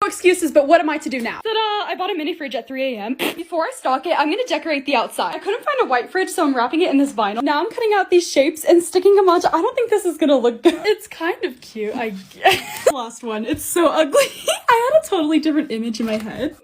No excuses, but what am I to do now? Ta-da! I bought a mini fridge at 3 a.m. Before I stock it, I'm gonna decorate the outside. I couldn't find a white fridge, so I'm wrapping it in this vinyl. Now I'm cutting out these shapes and sticking them onto. I don't think this is gonna look good. It's kind of cute, I guess. Last one. It's so ugly. I had a totally different image in my head.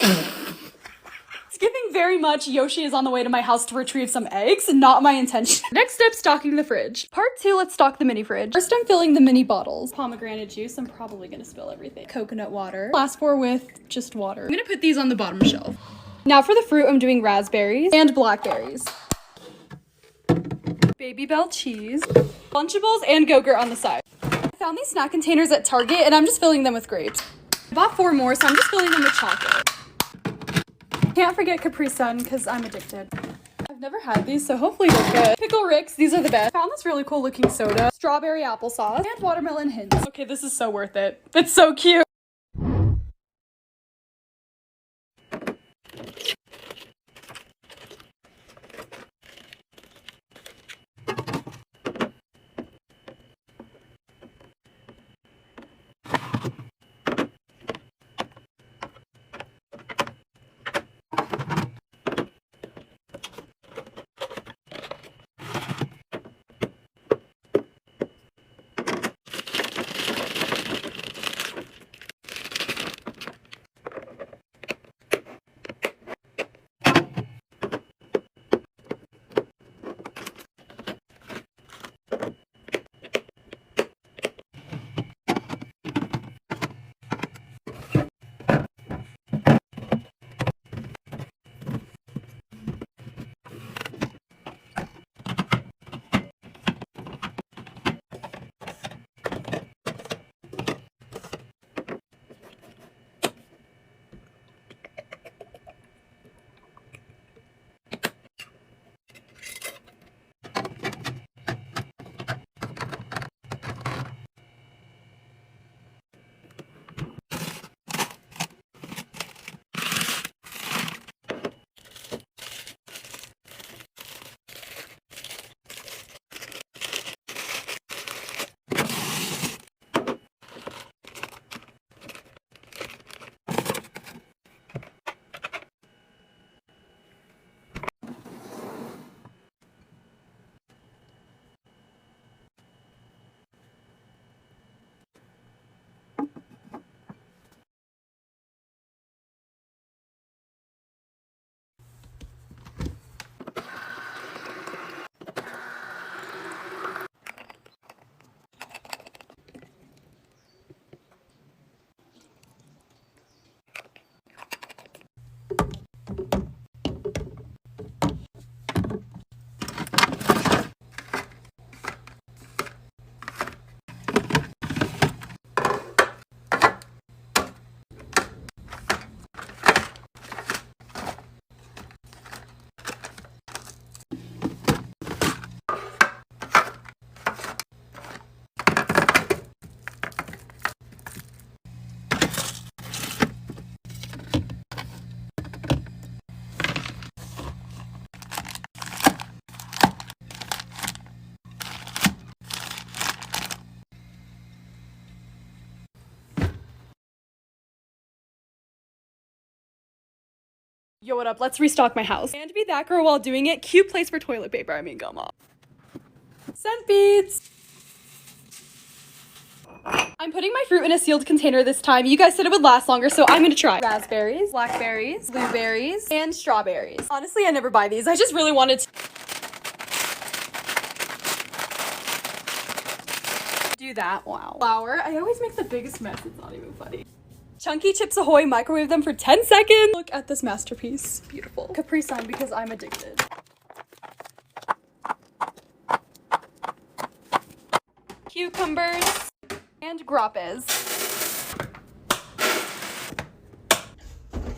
It's giving very much Yoshi is on the way to my house to retrieve some eggs. Not my intention. Next step, stocking the fridge. Part 2, let's stock the mini fridge. First, I'm filling the mini bottles. Pomegranate juice, I'm probably gonna spill everything. Coconut water. Last 4 with just water. I'm gonna put these on the bottom shelf. Now for the fruit, I'm doing raspberries and blackberries. Baby Bell cheese. Lunchables and Go-Gurt on the side. I found these snack containers at Target and I'm just filling them with grapes. I bought 4 more, so I'm just filling them with chocolate. Can't forget Capri Sun because I'm addicted. I've never had these, so hopefully they're good. Pickle Ricks, these are the best. Found this really cool looking soda. Strawberry applesauce and watermelon hints. Okay, this is so worth it. It's so cute. Yo, what up? Let's restock my house. And be that girl while doing it. Cute place for toilet paper. I mean, come on. Scent beads. I'm putting my fruit in a sealed container this time. You guys said it would last longer, so I'm gonna try. Raspberries, blackberries, blueberries, and strawberries. Honestly, I never buy these. I just really wanted to do that. Wow. Flour. I always make the biggest mess. It's not even funny. Chunky Chips Ahoy, microwave them for 10 seconds. Look at this masterpiece. Beautiful. Capri Sun because I'm addicted. Cucumbers and grappes.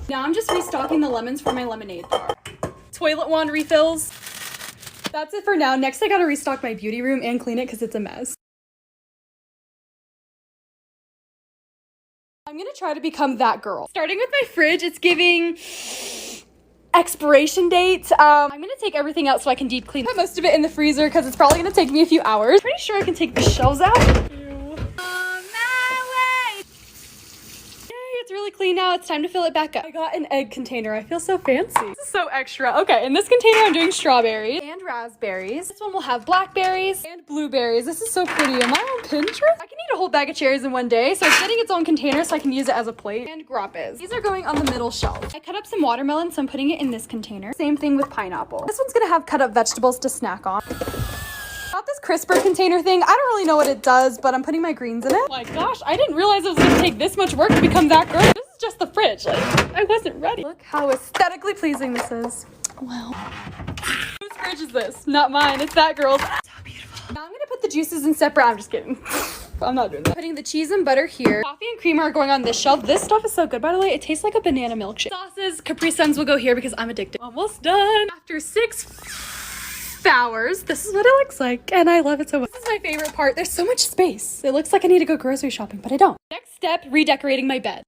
Now I'm just restocking the lemons for my lemonade bar. Toilet wand refills. That's it for now. Next I gotta restock my beauty room and clean it because it's a mess. I'm gonna try to become that girl. Starting with my fridge, it's giving expiration date. I'm gonna take everything out so I can deep clean. Put most of it in the freezer because it's probably gonna take me a few hours. Pretty sure I can take the shelves out. On my way. really clean now. It's time to fill it back up. I got an egg container. I feel so fancy. This is so extra. Okay, in this container, I'm doing strawberries and raspberries. This one will have blackberries and blueberries. This is so pretty. Am I on Pinterest? I can eat a whole bag of cherries in one day, so it's getting its own container so I can use it as a plate. And grappes. These are going on the middle shelf. I cut up some watermelon, so I'm putting it in this container. Same thing with pineapple. This one's gonna have cut up vegetables to snack on. Got this crisper container thing. I don't really know what it does, but I'm putting my greens in it. Oh my gosh, I didn't realize it was gonna take this much work to become that gross. This is just the fridge. Like, I wasn't ready. Look how aesthetically pleasing this is. Wow. Whose fridge is this? Not mine. It's that girl's. So beautiful. Now I'm gonna put the juices in separate. I'm just kidding. I'm not doing that. Putting the cheese and butter here. Coffee and creamer are going on this shelf. This stuff is so good, by the way. It tastes like a banana milkshake. Sauces, Capri Suns will go here because I'm addicted. Almost done. After 6 hours, this is what it looks like, and I love it so much. This is my favorite part. There's so much space. It looks like I need to go grocery shopping, but I don't. Next step, redecorating my bed.